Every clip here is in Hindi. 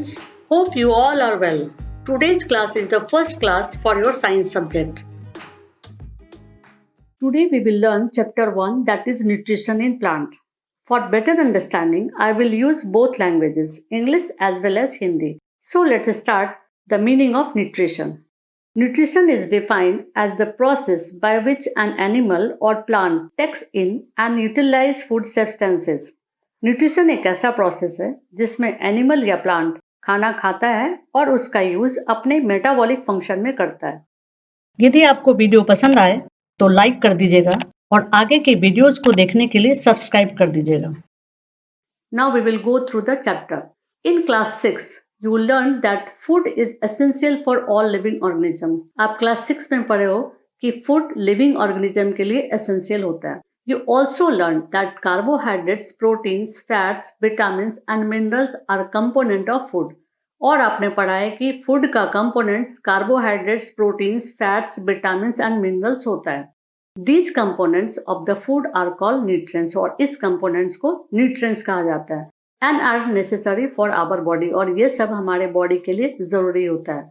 students, hope you all are well. Today's class is the first class for your science subject. Today we will learn chapter 1, that is nutrition in plant. For better understanding, I will use both languages, English as well as Hindi. So let's start the meaning of nutrition. Nutrition is defined as the process by which an animal or plant takes in and utilizes food substances. Nutrition एक ऐसा प्रोसेस है जिसमें एनिमल या प्लांट खाना खाता है और उसका यूज अपने मेटाबॉलिक फंक्शन में करता है। यदि आपको वीडियो पसंद आए तो लाइक कर दीजिएगा और आगे के वीडियोस को देखने के लिए सब्सक्राइब कर दीजिएगा। Now we will go through the chapter. In class 6 you will learn that food is essential for all living organism. आप क्लास 6 में पढ़े हो कि फूड लिविंग ऑर्गेनिज्म के लिए एसेंशियल होता है। You also learned that carbohydrates, proteins, fats, vitamins and minerals are component of food. और आपने पढ़ा है कि फूड का components carbohydrates, proteins, fats, vitamins and minerals होता है। These components of the food are called nutrients और इस कंपोनेंट्स को न्यूट्रिएंट्स कहा जाता है and are necessary for our body और ये सब हमारे बॉडी के लिए जरूरी होता है।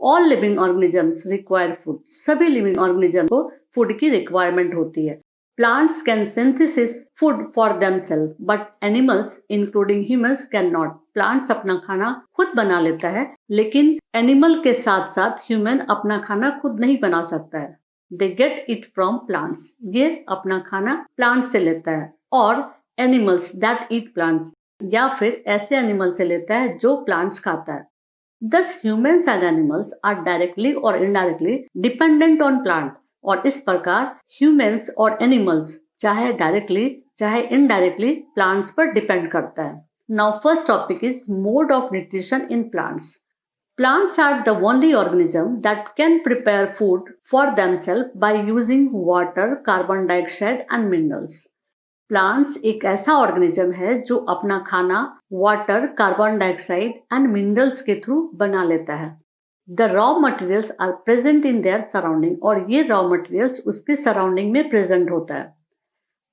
All living organisms require food. सभी लिविंग ऑर्गेनिज्म को फूड की रिक्वायरमेंट होती है। Plants can synthesize food for themselves, but animals, including humans, cannot. Plants अपना खाना खुद बना लेता है, लेकिन एनिमल के साथ साथ ह्यूमन अपना खाना खुद नहीं बना सकता है। They get it from plants. ये अपना खाना प्लांट से लेता है और animals that eat plants या फिर ऐसे एनिमल से लेता है जो प्लांट्स खाता है। Thus humans and animals are directly or indirectly dependent on plant. और इस प्रकार ह्यूमंस और एनिमल्स चाहे डायरेक्टली चाहे इनडायरेक्टली प्लांट्स पर डिपेंड करता है। Now first topic is mode of nutrition in plants. Plants are the only organism that can prepare food for themselves by using water, carbon dioxide and minerals. Plants एक ऐसा ऑर्गेनिज्म है जो अपना खाना water, carbon dioxide and minerals के थ्रू बना लेता है। The raw materials are present in their surrounding और ये raw materials उसके surrounding में present होता है।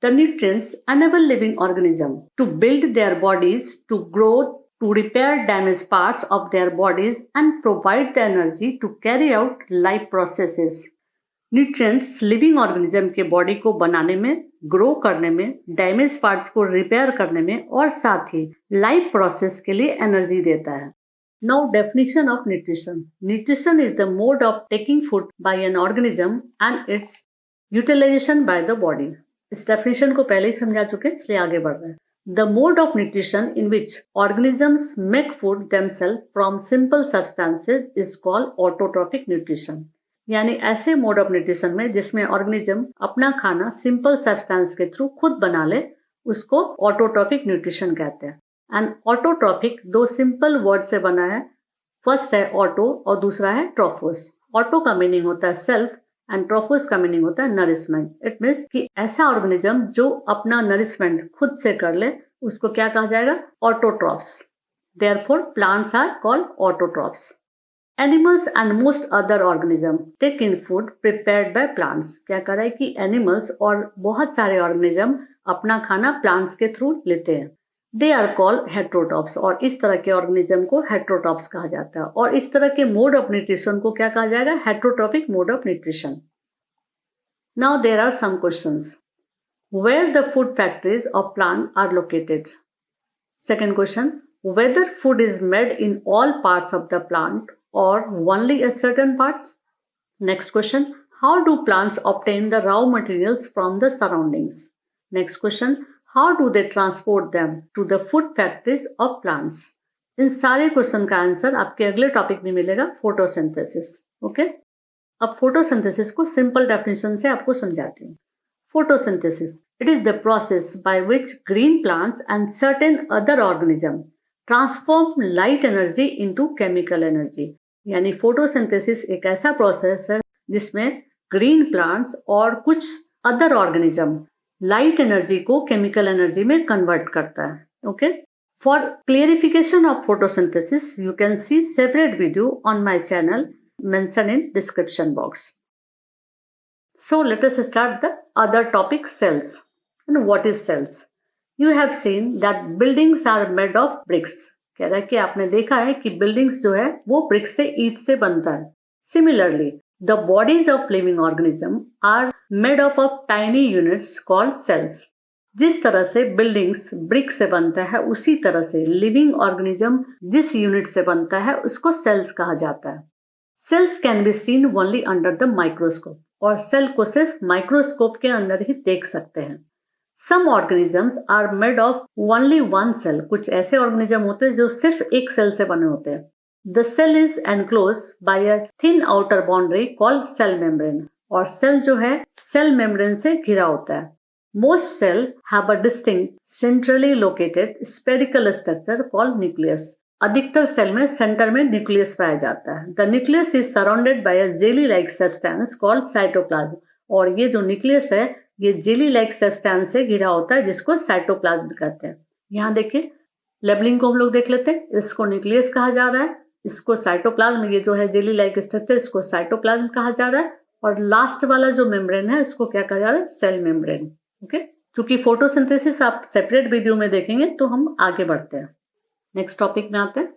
The nutrients enable living organism to build their bodies, to grow, to repair damaged parts of their bodies and provide the energy to carry out life processes. Nutrients living organism के body को बनाने में, grow करने में, damaged parts को repair करने में और साथ ही life process के लिए energy देता है। Now definition of nutrition. Nutrition is the mode of taking food by an organism and its utilization by the body. इस definition को पहले ही समझा चुके हैं, इसलिए आगे बढ़ रहे हैं। The mode of nutrition in which organisms make food themselves from simple substances is called autotrophic nutrition. यानी ऐसे मोड ऑफ न्यूट्रिशन में जिसमें ऑर्गेनिज्म अपना खाना सिंपल सब्सटेंस के थ्रू खुद बना ले, उसको ऑटोट्रॉफिक न्यूट्रिशन कहते हैं। एंड ऑटोट्रॉफिक दो सिंपल वर्ड से बना है। फर्स्ट है ऑटो और दूसरा है ट्रोफोस। ऑटो का मीनिंग होता है सेल्फ एंड ट्रोफोस का मीनिंग होता है नरिशमेंट। इट मीन्स कि ऐसा ऑर्गेनिज्म जो अपना नरिशमेंट खुद से कर ले उसको क्या कहा जाएगा? Autotrophs. Therefore plants are called autotrophs. Animals and most other organism take in food prepared by plants. क्या कर रहा है कि एनिमल्स और बहुत सारे ऑर्गेनिज्म अपना खाना प्लांट्स के थ्रू लेते हैं। दे आर कॉल्ड हेट्रोटॉप्स और इस तरह के ऑर्गेनिज्म को हेट्रोटॉप्स कहा जाता है। और इस तरह के मोड ऑफ न्यूट्रिशन को क्या कहा जाएगा? Heterotrophic mode of nutrition. Now there are some questions. Where the food factories of plant are located? Second question, whether food is made in all parts of the plant और only a certain parts? Next question, how do plants obtain the raw materials from the surroundings? Next question, how do they transport them to the food factories of plants? इन सारे क्वेश्चन का आंसर आपके अगले टॉपिक में मिलेगा, फोटोसिंथेसिस। ओके, अब फोटोसिंथेसिस को सिंपल डेफिनेशन से आपको समझाती हूँ। Photosynthesis, it is the process by which green plants and certain other organism transform light energy into chemical energy. यानी फोटोसिंथेसिस एक ऐसा प्रोसेस है जिसमें ग्रीन प्लांट्स और कुछ अदर ऑर्गेनिज्म लाइट एनर्जी को केमिकल एनर्जी में कन्वर्ट करता है। Okay, for clarification of photosynthesis you can see separate video on my channel mention in description box. So let us start the other topic, cells. And what is cells? You have seen that buildings are made of bricks. कह रहा है कि आपने देखा है कि बिल्डिंग्स जो है वो ब्रिक से, ईंट से बनता है। Similarly the bodies of living organism are made up of tiny units called cells. जिस तरह से बिल्डिंग्स ब्रिक से बनता है उसी तरह से लिविंग ऑर्गेनिज्म जिस यूनिट से बनता है उसको सेल्स कहा जाता है। Cells can be seen only under the microscope, और सेल को सिर्फ माइक्रोस्कोप के अंदर ही देख सकते हैं। Some organisms are made of only one cell, कुछ ऐसे ऑर्गेनिज्म होते हैं जो सिर्फ एक सेल से बने होते हैं। The cell is enclose by a thin outer boundary called cell membrane, और सेल जो है सेल मेम्ब्रेन से घिरा होता है। Most cell have a distinct centrally located spherical structure called nucleus. अधिकतर सेल में सेंटर में न्यूक्लियस पाया जाता है। The nucleus is surrounded by a jelly like substance called cytoplasm, और ये जो न्यूक्लियस है ये जेली लाइक सब्सटेंस से घिरा होता है जिसको साइटोप्लाज्म कहते हैं। यहाँ देखिए लेबलिंग को हम लोग देख लेते हैं। इसको न्यूक्लियस कहा जा रहा है, इसको साइटोप्लाज्म, ये जो है जेली लाइक स्ट्रक्चर इसको साइटोप्लाज्म कहा जा रहा है, और लास्ट वाला जो मेम्ब्रेन है इसको क्या कहा जा रहा है, सेल मेम्ब्रेन। ओके, चूंकि फोटोसिंथेसिस आप सेपरेट वीडियो में देखेंगे तो हम आगे बढ़ते हैं। नेक्स्ट टॉपिक में आते हैं।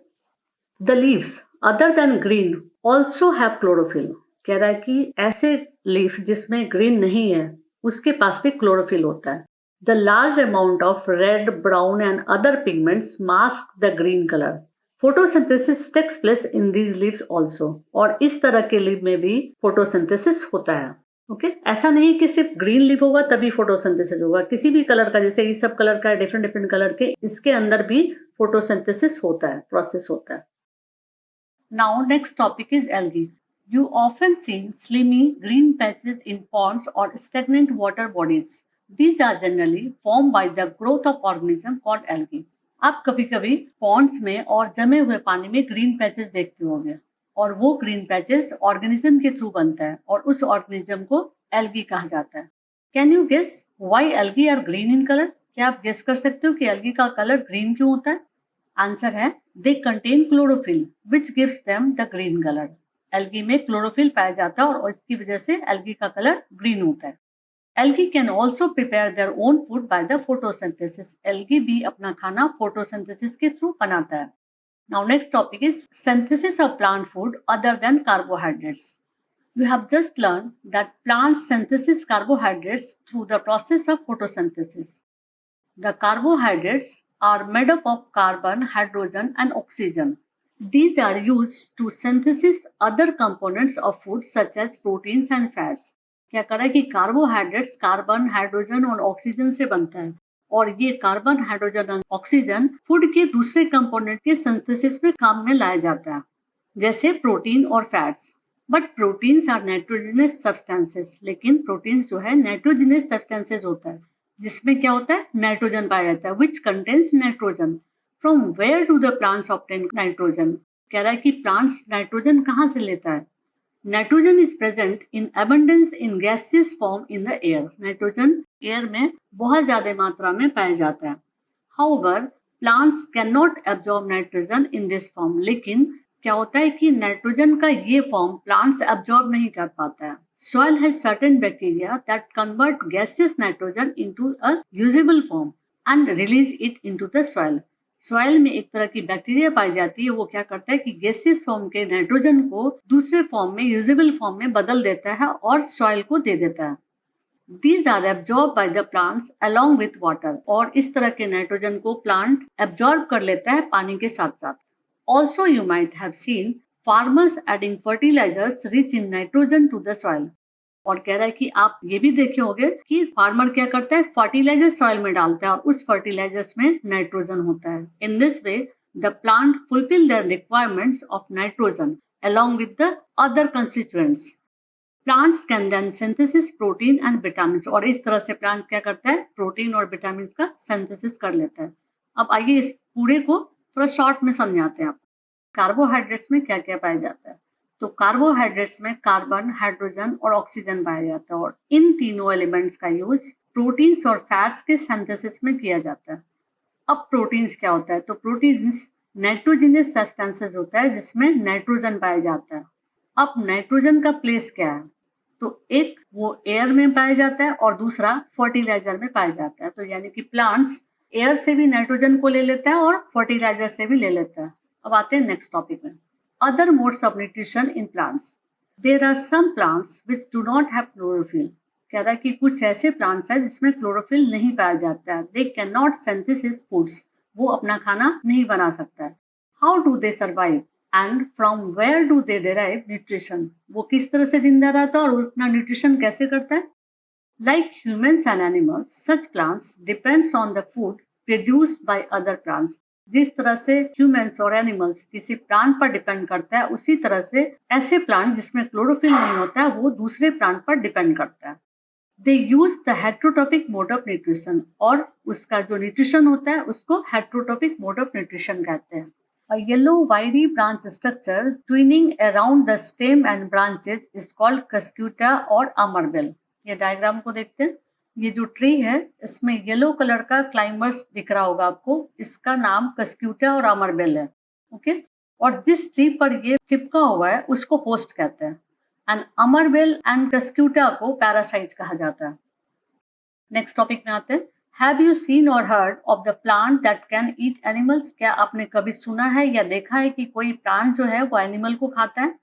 The leaves other than green also have chlorophyll. कह रहा है कि ऐसे लीफ जिसमें ग्रीन नहीं है उसके पास भी क्लोरोफिल होता है। The large amount of red, brown and other pigments mask the green colour. Photosynthesis takes place in these leaves also, और इस तरह के लीव में भी फोटोसिंथेसिस होता है। ओके, ऐसा नहीं कि सिर्फ ग्रीन लीफ होगा तभी फोटोसिंथेसिस होगा, किसी भी कलर का, जैसे ये सब कलर का डिफरेंट डिफरेंट कलर के, इसके अंदर भी फोटोसिंथेसिस होता है, प्रोसेस होता है। Now next topic is algae. You often see slimy green patches in ponds or stagnant water bodies. These are generally formed by the growth of organism called algae. आप कभी-कभी पॉन्ड्स में और जमे हुए पानी में ग्रीन पैचेस देखते होंगे, और वो ग्रीन पैचेस ऑर्गेनिज्म के थ्रू बनता है और उस ऑर्गेनिज्म को एल्गी कहा जाता है। Can you guess why algae are green in colour? क्या आप गेस कर सकते हो कि एल्गी का कलर ग्रीन क्यों होता है? आंसर है they contain chlorophyll which gives them the green colour. Algae में क्लोरोफिल पाया जाता है और इसकी वजह से एल्गी का कलर ग्रीन होता है। Algae can also prepare their own food by the photosynthesis. Algae भी अपना खाना फोटोसिंथेसिस के थ्रू बनाता है। Now next topic is synthesis of plant food other than carbohydrates. We have just learned that plants synthesize carbohydrates through the process of photosynthesis. The carbohydrates are made up of carbon, hydrogen, and oxygen. These are used to synthesize other components of food such as proteins and fats. क्या कर रहा है कि कार्बोहाइड्रेट्स कार्बन, हाइड्रोजन और ऑक्सीजन से बनता है, और ये कार्बन, हाइड्रोजन और ऑक्सीजन फूड के दूसरे कंपोनेंट के सिंथेसिस में काम में लाया जाता है, जैसे प्रोटीन और fats. But proteins are nitrogenous substances, लेकिन प्रोटीन्स जो है नाइट्रोजनस सब्सटेंसेस होता है, जिसमें क्या होता है, नाइट्रोजन पाया जाता है, which contains nitrogen. From where do the plants obtain nitrogen? कह रहा है कि प्लांट्स नाइट्रोजन कहाँ से लेता है? Nitrogen is present in abundance in gaseous form in the air. Nitrogen air में बहुत ज्यादा मात्रा में पाया जाता है। However plants can not absorb nitrogen in this form. लेकिन क्या होता है कि नाइट्रोजन का ये फॉर्म प्लांट्स एब्जॉर्ब नहीं कर पाता है। Soil has certain bacteria that convert gaseous nitrogen into a usable form and release it into the soil. Soil में एक तरह की बैक्टीरिया पाई जाती है, वो क्या करता है कि गैसियस फॉर्म के नाइट्रोजन को दूसरे फॉर्म में, यूजेबल फॉर्म में बदल देता है और सॉइल को दे देता है। These are absorbed by the plants along with water, और इस तरह के नाइट्रोजन को प्लांट एब्जॉर्ब कर लेता है पानी के साथ साथ। Also you might have seen farmers adding fertilizers rich in nitrogen to the soil. और कह रहा है कि आप ये भी देखे होंगे कि फार्मर क्या करता है, फर्टिलाइजर सॉइल में डालता है और उस फर्टिलाइजर्स में नाइट्रोजन होता है। In this way the plant fulfil there requirements of nitrogen along with the other constituents. Plants can then synthesize protein and vitamins, और इस तरह से प्लांट क्या करता है, प्रोटीन और विटामिन का सिंथेसिस कर लेता है। अब आइए इस पूरे को थोड़ा शॉर्ट में समझाते हैं। कार्बोहाइड्रेट्स में क्या क्या पाया जाता है? तो कार्बोहाइड्रेट्स में कार्बन, हाइड्रोजन और ऑक्सीजन पाया जाता है, और इन तीनों एलिमेंट्स का यूज प्रोटीन्स और फैट्स के सिंथेसिस में किया जाता है। अब प्रोटीन्स क्या होता है? तो प्रोटीन्स नाइट्रोजनस सब्सटेंसेस होता है जिसमें नाइट्रोजन पाया जाता है। अब नाइट्रोजन का प्लेस क्या है? तो एक वो एयर में पाया जाता है और दूसरा फर्टिलाइजर में पाया जाता है। तो यानी कि प्लांट्स एयर से भी नाइट्रोजन को ले लेता है और फर्टिलाइजर से भी ले लेता है। अब आते हैं नेक्स्ट टॉपिक में, other modes of nutrition in plants. There are some plants which do not have chlorophyll. कह रहा है कि कुछ ऐसे प्लांट्स हैं जिसमें क्लोरोफिल नहीं पाया जाता है। They can not synthesis foods, वो अपना खाना नहीं बना सकता है। How do they survive and from where do they derive nutrition. वो किस तरह से जिंदा रहता है और अपना न्यूट्रिशन कैसे करता है। Like humans and animals, such plants depends on the food produced by other plants. जिस तरह से ह्यूमन्स और एनिमल्स किसी प्लांट पर डिपेंड करता है, उसी तरह से ऐसे प्लांट जिसमें क्लोरोफिल नहीं होता है वो दूसरे प्लांट पर डिपेंड करता है। They use the heterotrophic mode of nutrition, और उसका जो न्यूट्रिशन होता है उसको हेट्रोटॉपिक मोड ऑफ न्यूट्रिशन कहते हैं। A yellow wiry branch structure twining around the stem and branches is called cuscuta or amargel। ये डायग्राम को देखते हैं। ये जो ट्री है इसमें येलो कलर का क्लाइंबर्स दिख रहा होगा आपको, इसका नाम कस्क्यूटा और अमरबेल है। ओके, और जिस ट्री पर ये चिपका हुआ है उसको होस्ट कहते हैं। एंड अमरबेल एंड कस्क्यूटा को पैरासाइट कहा जाता है। नेक्स्ट टॉपिक में आते हैं, हैव यू सीन और heard of the plant that can eat animals. क्या आपने कभी सुना है या देखा है कि कोई प्लांट जो है वो एनिमल को खाता है।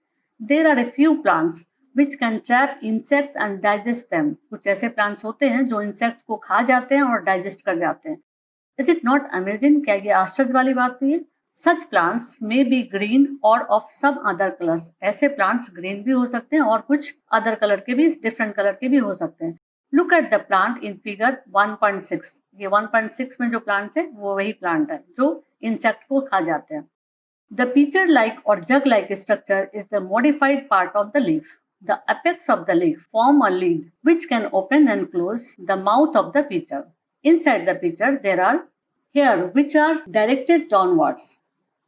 There are a few plants which can trap insects and digest them. कुछ ऐसे प्लांट्स होते हैं जो इंसेक्ट को खा जाते हैं और डाइजेस्ट कर जाते हैं। इज इट नॉट अमेजिंग, क्या ये आश्चर्य वाली बात नहीं है। सच प्लांट्स मे बी ग्रीन और ऑफ सम अदर कलर्स। ऐसे प्लांट्स ग्रीन भी हो सकते हैं और कुछ अदर कलर के भी, डिफरेंट कलर के भी हो सकते हैं। Look at the plant in figure 1.6। ये 1.6 में जो प्लांट है वो वही प्लांट है जो इंसेक्ट को खा जाते हैं। द पिचर लाइक और jug like structure is the modified part of the leaf. The apex of the leaf form a lid which can open and close the mouth of the pitcher. Inside the pitcher there are hair which are directed downwards.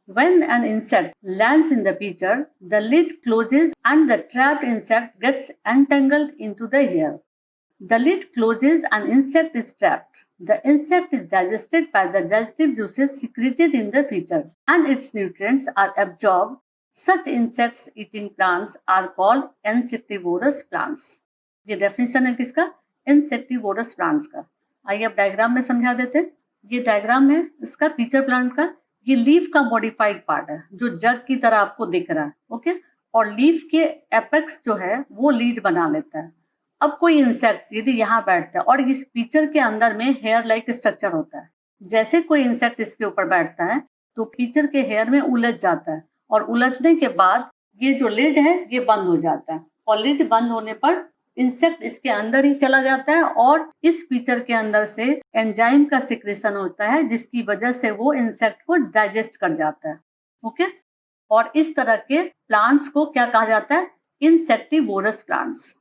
When an insect lands in the pitcher, the lid closes and the trapped insect gets entangled into the hair. The lid closes and insect is trapped. The insect is digested by the digestive juices secreted in the pitcher and its nutrients are absorbed. Such insects eating plants are called insectivorous plants. ये डेफिनेशन है किसका, insectivorous plants का। आइए अब डायग्राम में समझा देते हैं। ये डायग्राम है इसका पिचर प्लांट का। ये लीफ का मॉडिफाइड पार्ट है जो जग की तरह आपको दिख रहा है। ओके, और लीफ के एपेक्स जो है वो लीड बना लेता है। अब कोई इंसेक्ट यदि यहाँ बैठता है और इस पिचर के अंदर में हेयर लाइक स्ट्रक्चर होता है, जैसे कोई इंसेक्ट इसके ऊपर बैठता है तो पिचर के हेयर में उलझ जाता है और उलझने के बाद ये जो लिड है ये बंद हो जाता है और लिड बंद होने पर इंसेक्ट इसके अंदर ही चला जाता है और इस पिचर के अंदर से एंजाइम का सिक्रेशन होता है जिसकी वजह से वो इंसेक्ट को डाइजेस्ट कर जाता है। ओके, और इस तरह के प्लांट्स को क्या कहा जाता है, insectivorous plants.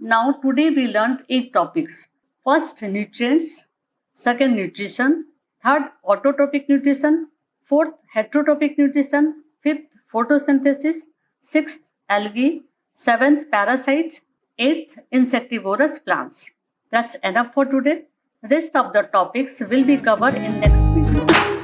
Now today we learn 8 topics. First nutrients, second nutrition, third autotrophic nutrition, fourth heterotropic nutrition, fifth photosynthesis, sixth algae, seventh parasites, eighth insectivorous plants. That's enough for today. Rest of the topics will be covered in next video.